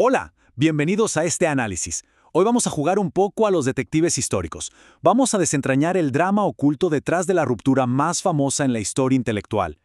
Hola, bienvenidos a este análisis. Hoy vamos a jugar un poco a los detectives históricos. Vamos a desentrañar el drama oculto detrás de la ruptura más famosa en la historia intelectual.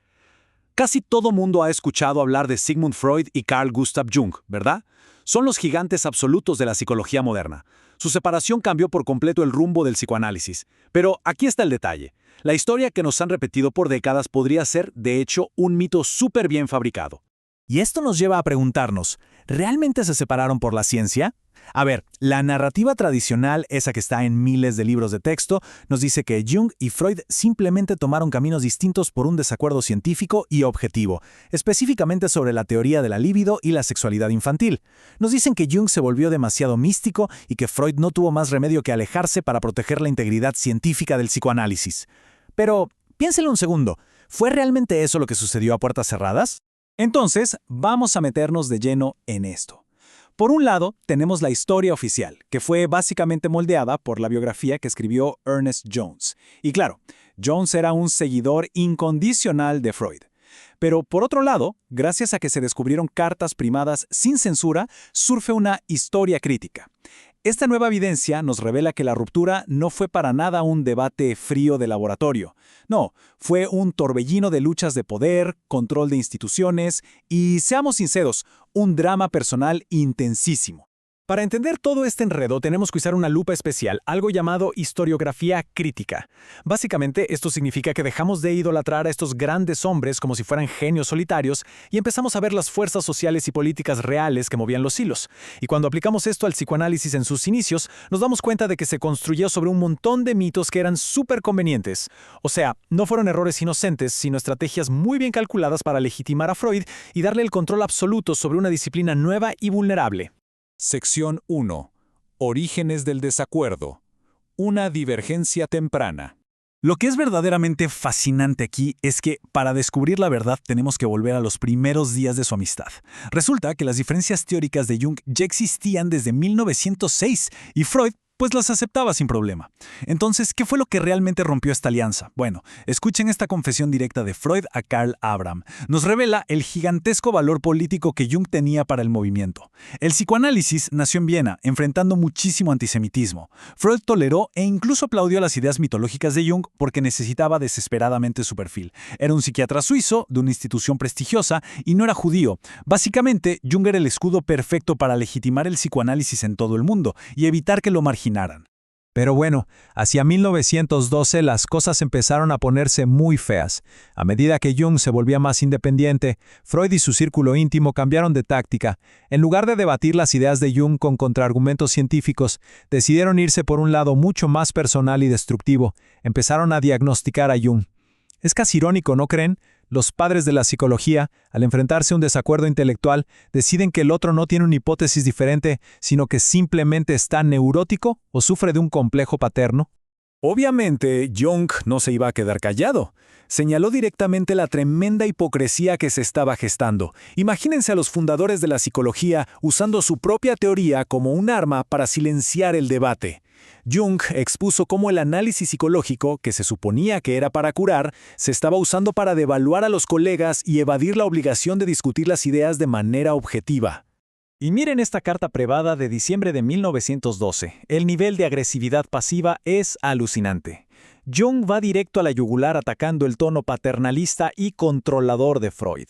Casi todo mundo ha escuchado hablar de Sigmund Freud y Carl Gustav Jung, ¿verdad? Son los gigantes absolutos de la psicología moderna. Su separación cambió por completo el rumbo del psicoanálisis. Pero aquí está el detalle. La historia que nos han repetido por décadas podría ser, de hecho, un mito súper bien fabricado. Y esto nos lleva a preguntarnos, ¿realmente se separaron por la ciencia? A ver, la narrativa tradicional, esa que está en miles de libros de texto, nos dice que Jung y Freud simplemente tomaron caminos distintos por un desacuerdo científico y objetivo, específicamente sobre la teoría de la libido y la sexualidad infantil. Nos dicen que Jung se volvió demasiado místico y que Freud no tuvo más remedio que alejarse para proteger la integridad científica del psicoanálisis. Pero, piénselo un segundo, ¿fue realmente eso lo que sucedió a puertas cerradas? Entonces, vamos a meternos de lleno en esto. Por un lado, tenemos la historia oficial, que fue básicamente moldeada por la biografía que escribió Ernest Jones. Y claro, Jones era un seguidor incondicional de Freud. Pero por otro lado, gracias a que se descubrieron cartas primadas sin censura, surge una historia crítica. Esta nueva evidencia nos revela que la ruptura no fue para nada un debate frío de laboratorio. No, fue un torbellino de luchas de poder, control de instituciones y, seamos sinceros, un drama personal intensísimo. Para entender todo este enredo tenemos que usar una lupa especial, algo llamado historiografía crítica. Básicamente, esto significa que dejamos de idolatrar a estos grandes hombres como si fueran genios solitarios y empezamos a ver las fuerzas sociales y políticas reales que movían los hilos. Y cuando aplicamos esto al psicoanálisis en sus inicios, nos damos cuenta de que se construyó sobre un montón de mitos que eran súper convenientes. O sea, no fueron errores inocentes, sino estrategias muy bien calculadas para legitimar a Freud y darle el control absoluto sobre una disciplina nueva y vulnerable. Sección 1. Orígenes del desacuerdo. Una divergencia temprana. Lo que es verdaderamente fascinante aquí es que para descubrir la verdad tenemos que volver a los primeros días de su amistad. Resulta que las diferencias teóricas de Jung ya existían desde 1906 y Freud pues las aceptaba sin problema. Entonces, ¿qué fue lo que realmente rompió esta alianza? Bueno, escuchen esta confesión directa de Freud a Karl Abraham. Nos revela el gigantesco valor político que Jung tenía para el movimiento. El psicoanálisis nació en Viena, enfrentando muchísimo antisemitismo. Freud toleró e incluso aplaudió las ideas mitológicas de Jung porque necesitaba desesperadamente su perfil. Era un psiquiatra suizo, de una institución prestigiosa, y no era judío. Básicamente, Jung era el escudo perfecto para legitimar el psicoanálisis en todo el mundo y evitar que lo marginaran. Pero bueno, hacia 1912 las cosas empezaron a ponerse muy feas. A medida que Jung se volvía más independiente, Freud y su círculo íntimo cambiaron de táctica. En lugar de debatir las ideas de Jung con contraargumentos científicos, decidieron irse por un lado mucho más personal y destructivo. Empezaron a diagnosticar a Jung. Es casi irónico, ¿no creen? Los padres de la psicología, al enfrentarse a un desacuerdo intelectual, deciden que el otro no tiene una hipótesis diferente, sino que simplemente está neurótico o sufre de un complejo paterno. Obviamente, Jung no se iba a quedar callado. Señaló directamente la tremenda hipocresía que se estaba gestando. Imagínense a los fundadores de la psicología usando su propia teoría como un arma para silenciar el debate. Jung expuso cómo el análisis psicológico, que se suponía que era para curar, se estaba usando para devaluar a los colegas y evadir la obligación de discutir las ideas de manera objetiva. Y miren esta carta privada de diciembre de 1912. El nivel de agresividad pasiva es alucinante. Jung va directo a la yugular atacando el tono paternalista y controlador de Freud.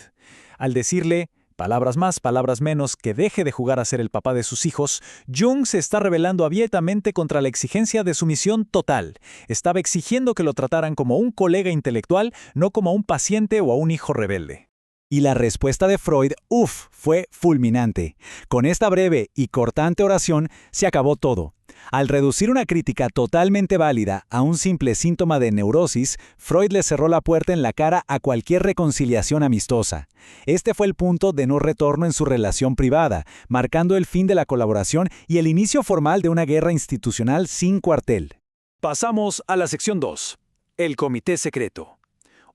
Al decirle, palabras más, palabras menos, que deje de jugar a ser el papá de sus hijos, Jung se está rebelando abiertamente contra la exigencia de sumisión total. Estaba exigiendo que lo trataran como un colega intelectual, no como a un paciente o a un hijo rebelde. Y la respuesta de Freud, fue fulminante. Con esta breve y cortante oración se acabó todo. Al reducir una crítica totalmente válida a un simple síntoma de neurosis, Freud le cerró la puerta en la cara a cualquier reconciliación amistosa. Este fue el punto de no retorno en su relación privada, marcando el fin de la colaboración y el inicio formal de una guerra institucional sin cuartel. Pasamos a la sección 2. El Comité Secreto.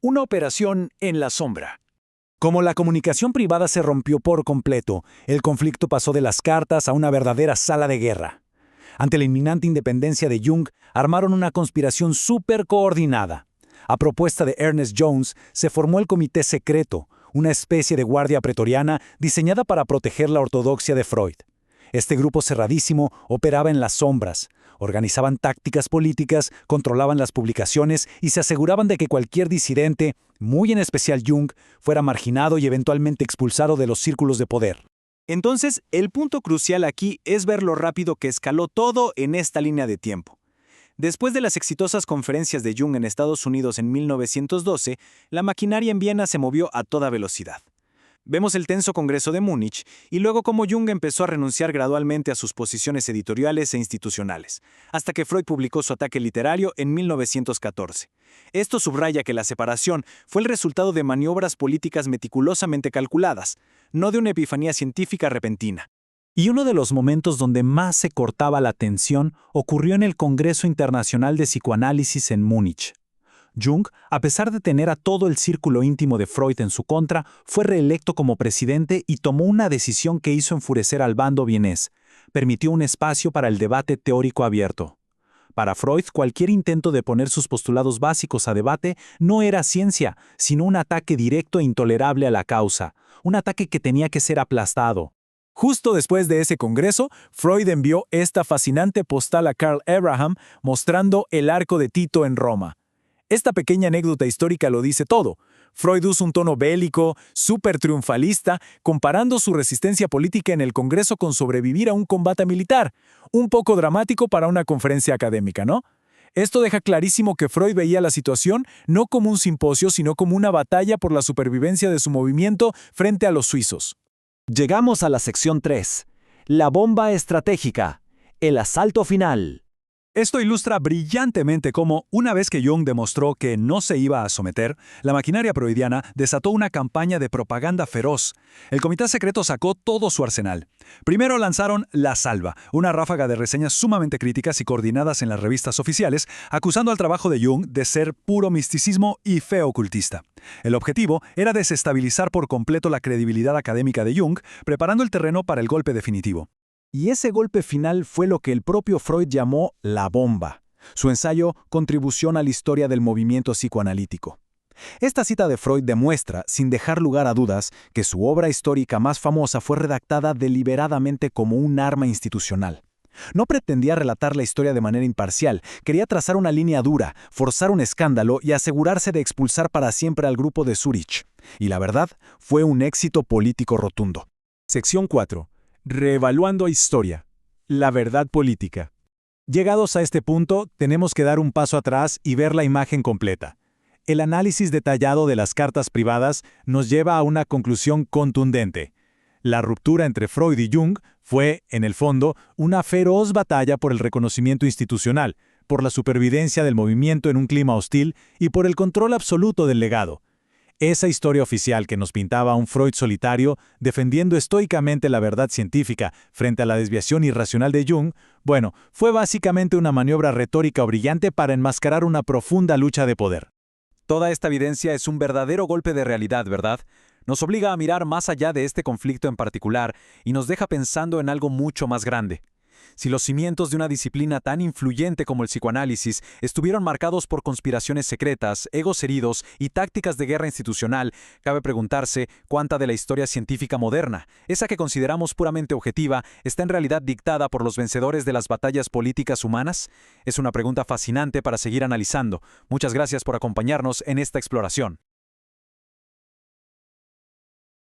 Una operación en la sombra. Como la comunicación privada se rompió por completo, el conflicto pasó de las cartas a una verdadera sala de guerra. Ante la inminente independencia de Jung, armaron una conspiración súper coordinada. A propuesta de Ernest Jones, se formó el Comité Secreto, una especie de guardia pretoriana diseñada para proteger la ortodoxia de Freud. Este grupo cerradísimo operaba en las sombras, organizaban tácticas políticas, controlaban las publicaciones y se aseguraban de que cualquier disidente, muy en especial Jung, fuera marginado y eventualmente expulsado de los círculos de poder. Entonces, el punto crucial aquí es ver lo rápido que escaló todo en esta línea de tiempo. Después de las exitosas conferencias de Jung en Estados Unidos en 1912, la maquinaria en Viena se movió a toda velocidad. Vemos el tenso Congreso de Múnich y luego cómo Jung empezó a renunciar gradualmente a sus posiciones editoriales e institucionales, hasta que Freud publicó su ataque literario en 1914. Esto subraya que la separación fue el resultado de maniobras políticas meticulosamente calculadas, no de una epifanía científica repentina. Y uno de los momentos donde más se cortaba la tensión ocurrió en el Congreso Internacional de Psicoanálisis en Múnich. Jung, a pesar de tener a todo el círculo íntimo de Freud en su contra, fue reelecto como presidente y tomó una decisión que hizo enfurecer al bando vienés. Permitió un espacio para el debate teórico abierto. Para Freud, cualquier intento de poner sus postulados básicos a debate no era ciencia, sino un ataque directo e intolerable a la causa, un ataque que tenía que ser aplastado. Justo después de ese congreso, Freud envió esta fascinante postal a Karl Abraham mostrando el arco de Tito en Roma. Esta pequeña anécdota histórica lo dice todo. Freud usa un tono bélico, súper triunfalista, comparando su resistencia política en el Congreso con sobrevivir a un combate militar. Un poco dramático para una conferencia académica, ¿no? Esto deja clarísimo que Freud veía la situación no como un simposio, sino como una batalla por la supervivencia de su movimiento frente a los suizos. Llegamos a la sección 3. La bomba estratégica. El asalto final. Esto ilustra brillantemente cómo, una vez que Jung demostró que no se iba a someter, la maquinaria freudiana desató una campaña de propaganda feroz. El comité secreto sacó todo su arsenal. Primero lanzaron La Salva, una ráfaga de reseñas sumamente críticas y coordinadas en las revistas oficiales, acusando al trabajo de Jung de ser puro misticismo y fe ocultista. El objetivo era desestabilizar por completo la credibilidad académica de Jung, preparando el terreno para el golpe definitivo. Y ese golpe final fue lo que el propio Freud llamó la bomba, su ensayo Contribución a la historia del movimiento psicoanalítico. Esta cita de Freud demuestra, sin dejar lugar a dudas, que su obra histórica más famosa fue redactada deliberadamente como un arma institucional. No pretendía relatar la historia de manera imparcial, quería trazar una línea dura, forzar un escándalo y asegurarse de expulsar para siempre al grupo de Zúrich. Y la verdad, fue un éxito político rotundo. Sección 4. Reevaluando historia. La verdad política. Llegados a este punto, tenemos que dar un paso atrás y ver la imagen completa. El análisis detallado de las cartas privadas nos lleva a una conclusión contundente. La ruptura entre Freud y Jung fue, en el fondo, una feroz batalla por el reconocimiento institucional, por la supervivencia del movimiento en un clima hostil y por el control absoluto del legado. Esa historia oficial que nos pintaba a un Freud solitario, defendiendo estoicamente la verdad científica frente a la desviación irracional de Jung, bueno, fue básicamente una maniobra retórica o brillante para enmascarar una profunda lucha de poder. Toda esta evidencia es un verdadero golpe de realidad, ¿verdad? Nos obliga a mirar más allá de este conflicto en particular y nos deja pensando en algo mucho más grande. Si los cimientos de una disciplina tan influyente como el psicoanálisis estuvieron marcados por conspiraciones secretas, egos heridos y tácticas de guerra institucional, cabe preguntarse cuánta de la historia científica moderna, esa que consideramos puramente objetiva, está en realidad dictada por los vencedores de las batallas políticas humanas. Es una pregunta fascinante para seguir analizando. Muchas gracias por acompañarnos en esta exploración.